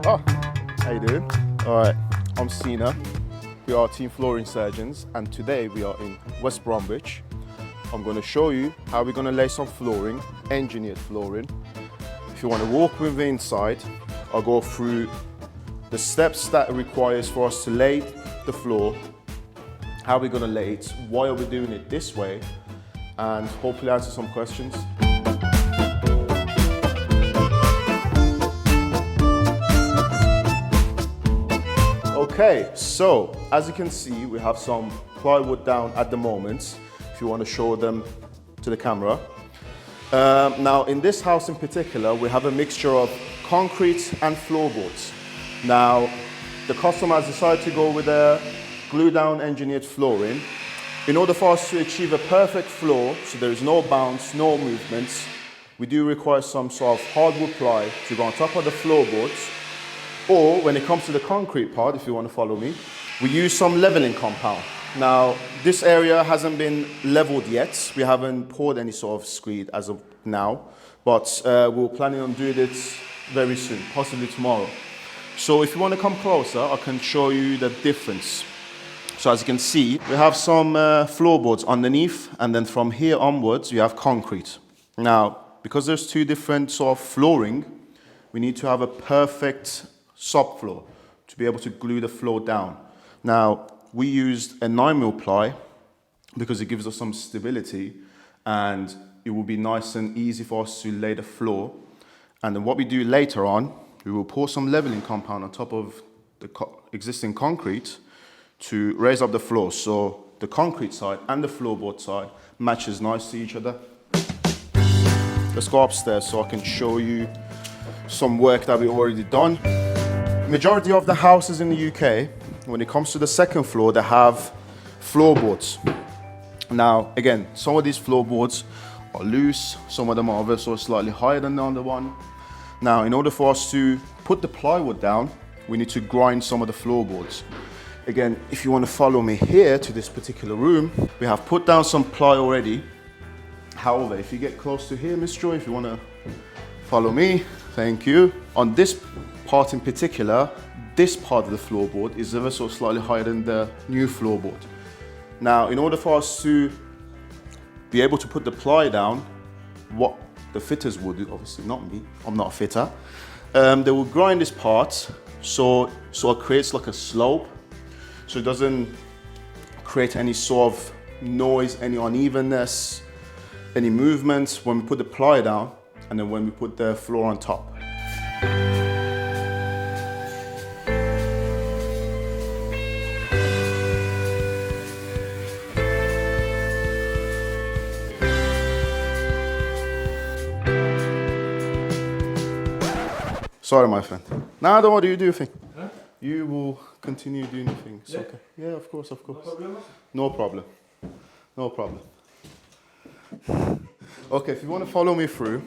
Oh, how you doing? All right, I'm Sina. We are team flooring surgeons, and today we are in West Bromwich. I'm going to show you how we're going to lay some flooring, engineered flooring. If you want to walk with me inside, I'll go through the steps that it requires for us to lay the floor, how we're going to lay it, why are we doing it this way, and hopefully answer some questions. Okay, so as you can see, we have some plywood down at the moment, if you want to show them to the camera. Now in this house in particular, we have a mixture of concrete and floorboards. Now, the customer has decided to go with a glue down engineered flooring. In order for us to achieve a perfect floor, so there is no bounce, no movements, we do require some sort of hardwood ply to go on top of the floorboards. Or when it comes to the concrete part, if you want to follow me, we use some leveling compound. Now, this area hasn't been leveled yet. We haven't poured any sort of screed as of now, but we're planning on doing it very soon, possibly tomorrow. So if you want to come closer, I can show you the difference. So as you can see, we have some floorboards underneath, and then from here onwards, we have concrete. Now, because there's two different sort of flooring, we need to have a perfect subfloor to be able to glue the floor down. Now, we used a 9mm ply because it gives us some stability and it will be nice and easy for us to lay the floor. And then what we do later on, we will pour some leveling compound on top of the existing concrete to raise up the floor so the concrete side and the floorboard side matches nice to each other. Let's go upstairs so I can show you some work that we've already done. Majority of the houses in the UK, when it comes to the second floor, they have floorboards. Now, again, some of these floorboards are loose, some of them are also slightly higher than the other one. Now, in order for us to put the plywood down, we need to grind some of the floorboards. Again, if you want to follow me here to this particular room, we have put down some ply already. However, if you get close to here, Miss Joy, if you want to follow me, thank you. On this part in particular, this part of the floorboard is ever so slightly higher than the new floorboard. Now, in order for us to be able to put the ply down, what the fitters would do, obviously not me, I'm not a fitter, they will grind this part so it creates like a slope, so it doesn't create any sort of noise, any unevenness, any movement when we put the ply down and then when we put the floor on top. Sorry, my friend. Now, don't worry, you do your thing. Huh? You will continue doing your thing. It's okay. Yeah, of course, of course. No problem. No problem. Okay, if you want to follow me through,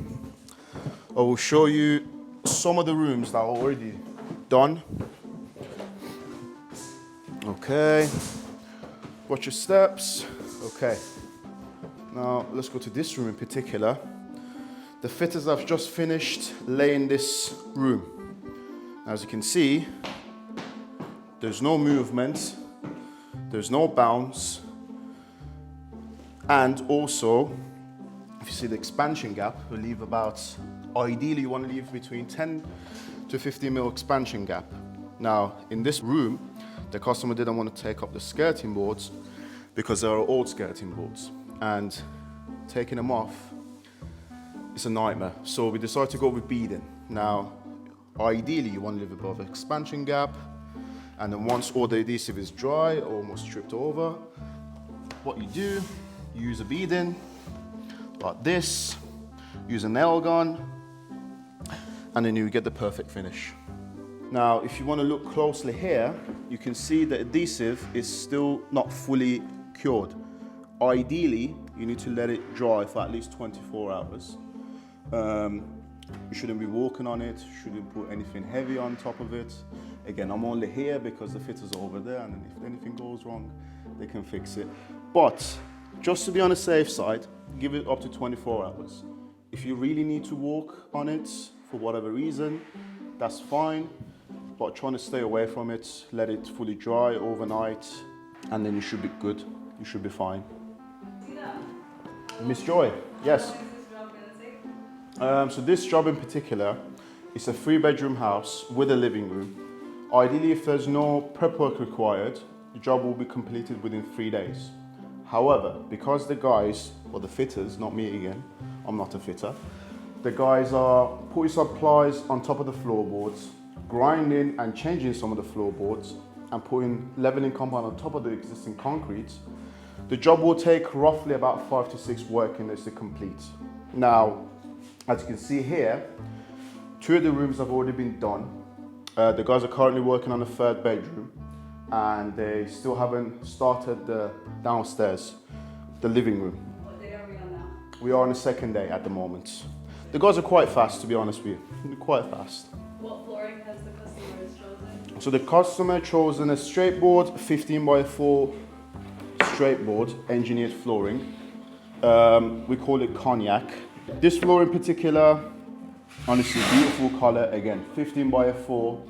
I will show you some of the rooms that are already done. Okay. Watch your steps. Okay. Now, let's go to this room in particular. The fitters have just finished laying this room. As you can see, there's no movement, there's no bounce, and also, if you see the expansion gap, we leave about, ideally you want to leave between 10 to 15 mil expansion gap. Now, in this room, the customer didn't want to take up the skirting boards because they are old skirting boards, and taking them off, it's a nightmare. So we decided to go with beading. Now, ideally you want to leave above expansion gap, and then once all the adhesive is dry, almost stripped over, what you do, you use a beading like this, use a nail gun, and then you get the perfect finish. Now, if you want to look closely here, you can see the adhesive is still not fully cured. Ideally, you need to let it dry for at least 24 hours. You shouldn't be walking on it, shouldn't put anything heavy on top of it. Again, I'm only here because the fitters are over there, and then if anything goes wrong, they can fix it. But just to be on the safe side, give it up to 24 hours. If you really need to walk on it for whatever reason, that's fine. but trying to stay away from it, let it fully dry overnight, and then you should be good. You should be fine. Miss Joy, yes. So this job in particular, it's a 3-bedroom house with a living room. Ideally, if there's no prep work required, the job will be completed within 3 days. However, because the guys, or the fitters, not me again, I'm not a fitter, the guys are putting some plies on top of the floorboards, grinding and changing some of the floorboards, and putting leveling compound on top of the existing concrete, the job will take roughly about 5 to 6 working days to complete. Now, as you can see here, 2 of the rooms have already been done. The guys are currently working on the 3rd bedroom, and they still haven't started the downstairs, the living room. What day are we on now? We are on the 2nd day at the moment. The guys are quite fast, to be honest with you. They're quite fast. What flooring has the customer chosen? So the customer chosen a straight board, 15 by 4 straight board, engineered flooring. We call it Cognac. This floor in particular, honestly, beautiful color. Again, 15 by 4.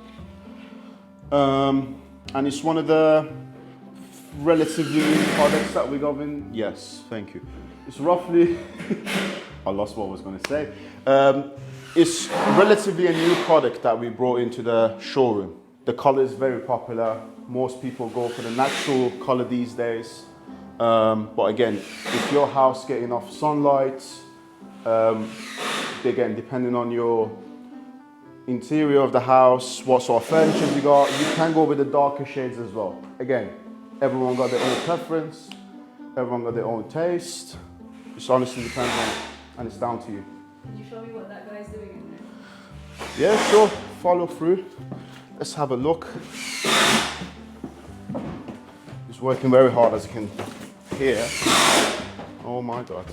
And it's one of the relatively new products that we got in. Yes, thank you. It's roughly, I lost what I was going to say. It's relatively a new product that we brought into the showroom. The color is very popular. Most people go for the natural color these days. But again, if your house getting enough sunlight, again, depending on your interior of the house, what sort of furniture you got, you can go with the darker shades as well. Again, everyone got their own preference, everyone got their own taste. It honestly depends on it, and it's down to you. Can you show me what that guy's doing in there? Yeah, sure, follow through. Let's have a look. He's working very hard, as you can hear. Oh my God.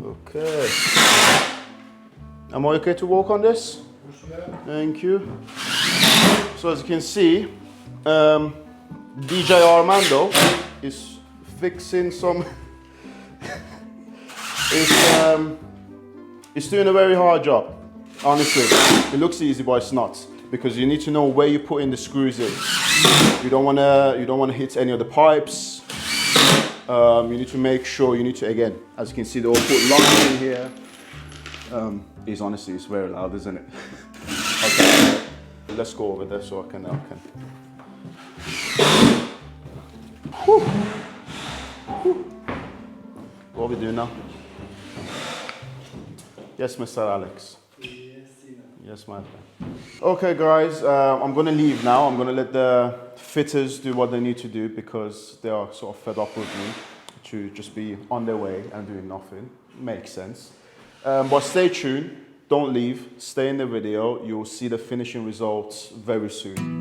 Okay. Am I okay to walk on this? Thank you. So as you can see, DJ Armando is fixing some. It's doing a very hard job. Honestly, it looks easy, but it's not, because you need to know where you put in the screws in. You don't want to hit any of the pipes. You need to make sure, again, as you can see, they all put locks in here. It's very loud, isn't it? Okay, let's go over there so I can. Whew. Whew. What are we doing now? Yes, Mr. Alex. Yes, my friend. Okay, guys, I'm gonna leave now. I'm gonna let the fitters do what they need to do, because they are sort of fed up with me to just be on their way and doing nothing. Makes sense. But stay tuned, don't leave, stay in the video. You'll see the finishing results very soon.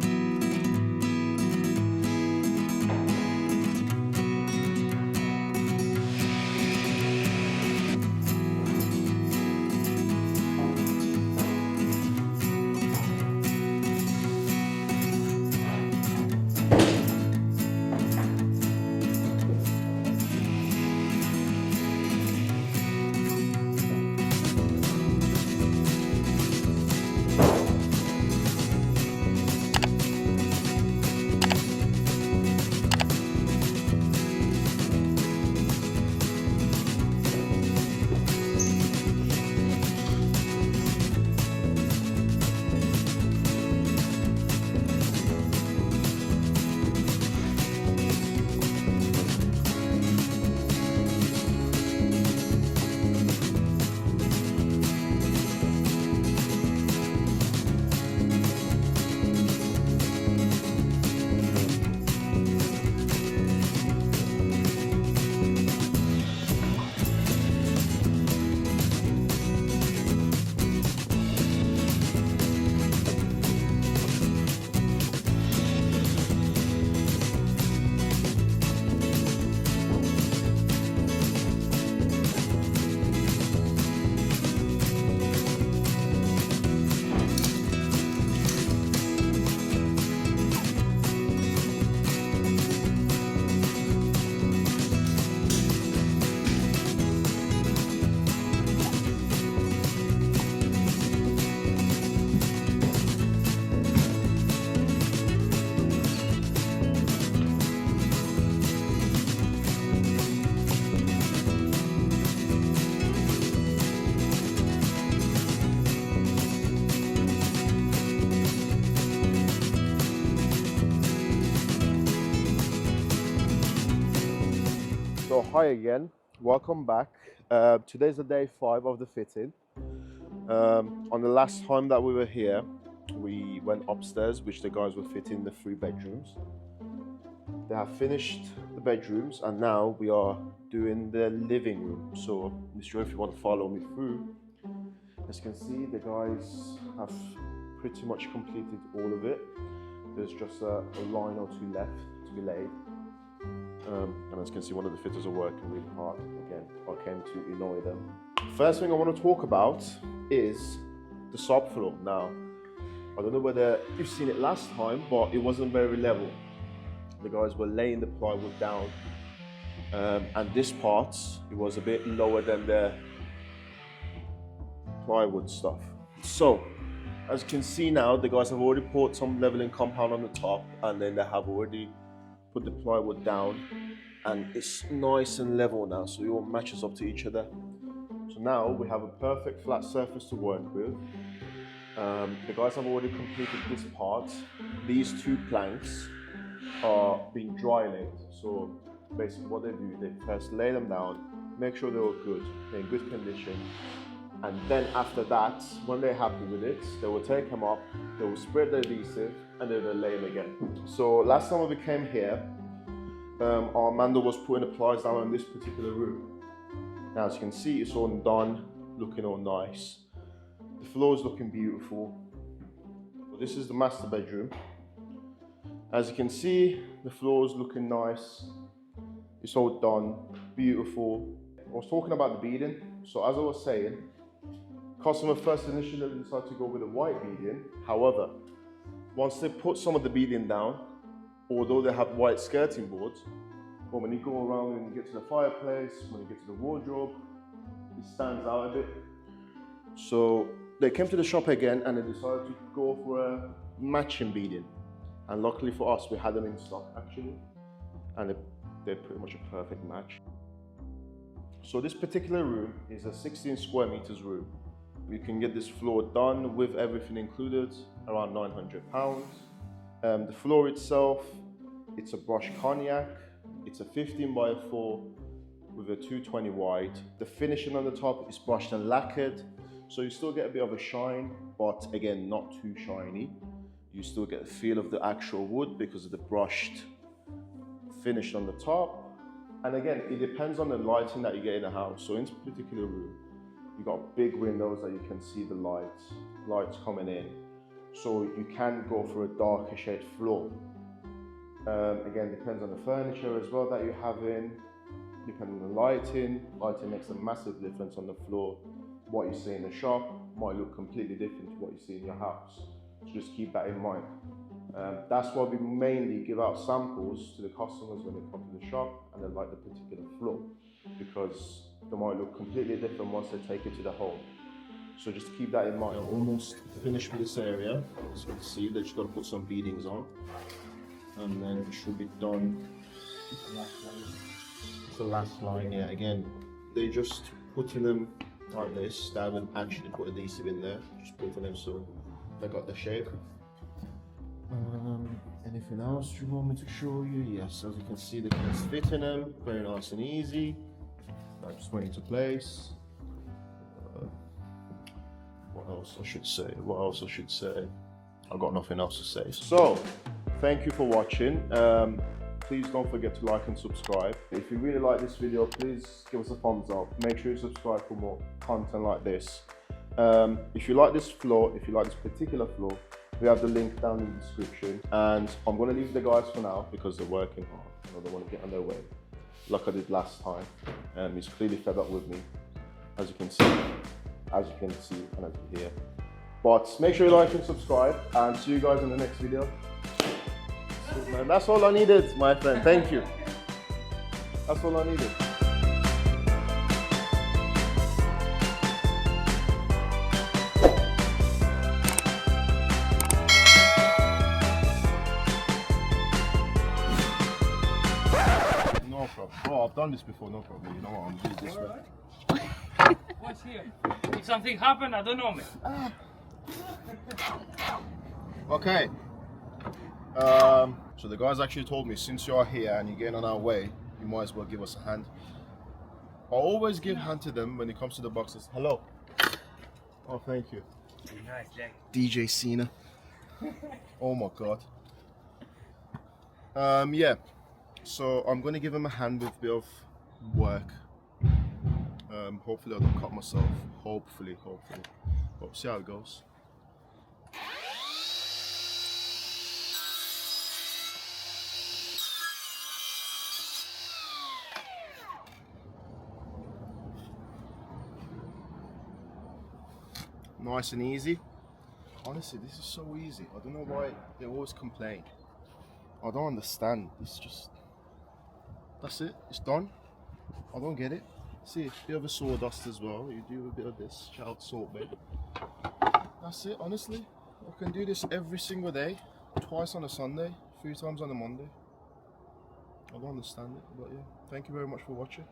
So hi again, welcome back. Today's the day 5 of the fitting. On the last time that we were here, we went upstairs, which the guys were fitting the 3 bedrooms. They have finished the bedrooms and now we are doing the living room. So Mr. Joe, if you want to follow me through, as you can see, the guys have pretty much completed all of it. There's just a line or 2 left to be laid. And as you can see, one of the fitters are working really hard. Again, I came to annoy them. First thing I want to talk about is the subfloor. Now, I don't know whether you've seen it last time, but it wasn't very level. The guys were laying the plywood down, and this part, it was a bit lower than the plywood stuff. So, as you can see now, the guys have already poured some leveling compound on the top, and then they have already put the plywood down, and it's nice and level now, so it all matches up to each other. So now we have a perfect flat surface to work with. The guys have already completed this part. These 2 planks are being dry laid. So basically what they do, they first lay them down, make sure they're all good, they're in good condition, and then after that, when they're happy with it, they will take them up, they will spread the adhesive, and then they'll lay them again. So last time we came here, our Amanda was putting the plies down in this particular room. Now as you can see, it's all done, looking all nice. The floor is looking beautiful. So this is the master bedroom. As you can see, the floor is looking nice. It's all done, beautiful. I was talking about the beading. So as I was saying, customer first initially decided to go with a white beading. However, once they put some of the beading down, although they have white skirting boards, but when you go around and you get to the fireplace, when you get to the wardrobe, it stands out a bit. So they came to the shop again and they decided to go for a matching beading. And luckily for us, we had them in stock actually, and they're pretty much a perfect match. So this particular room is a 16 square meters room. You can get this floor done with everything included, around £900. The floor itself, it's a brushed Cognac. It's a 15 by 4 with a 220 wide. The finishing on the top is brushed and lacquered, so you still get a bit of a shine, but again, not too shiny. You still get the feel of the actual wood because of the brushed finish on the top. And again, it depends on the lighting that you get in the house. So in this particular room, you got big windows that you can see the lights coming in. So you can go for a darker shade floor. Again, depends on the furniture as well that you have in, depending on the lighting. Lighting makes a massive difference on the floor. What you see in the shop might look completely different to what you see in your house. So just keep that in mind. That's why we mainly give out samples to the customers when they come to the shop and they like the particular floor, because they might look completely different once they take it to the home. So just keep that in mind. I'm almost finished with this area. So you can see that you've got to put some beadings on, and then it should be done. The last line, yeah. Again, they just putting them like this. They haven't actually put adhesive in there. Just putting them so they got the shape. Anything else you want me to show you? Yes, as you can see, the guys fitting them very nice and easy. I just went into place. What else I should say? I've got nothing else to say. So, thank you for watching. Please don't forget to like and subscribe. If you really like this video, please give us a thumbs up. Make sure you subscribe for more content like this. If you like this floor, if you like this particular floor, we have the link down in the description. And I'm going to leave the guys for now because they're working hard. You know, they want to get on their way, like I did last time. He's clearly fed up with me, as you can see, and as you hear. But make sure you like and subscribe, and see you guys in the next video. Man, that's all I needed, my friend. Thank you. That's all I needed. No problem. Bro, I've done this before, no problem. You know what? I'm doing this way. What's here? If something happened, I don't know, man. Okay. So the guys actually told me, since you're here and you're getting on our way, you might as well give us a hand. I always give hand to them when it comes to the boxes. Hello. Oh, thank you. Nice, Jack. DJ Cena. Oh my god. Yeah. So I'm gonna give him a hand with a bit of work. Hopefully I don't cut myself. Hopefully. But see how it goes. Nice and easy. Honestly, this is so easy. I don't know why they always complain. I don't understand. It's just... That's it. It's done. I don't get it. See, if you have a sawdust as well, you do a bit of this. Shout out Salt Bay. That's it, honestly. I can do this every single day. Twice on a Sunday. 3 times on a Monday. I don't understand it, but yeah. Thank you very much for watching.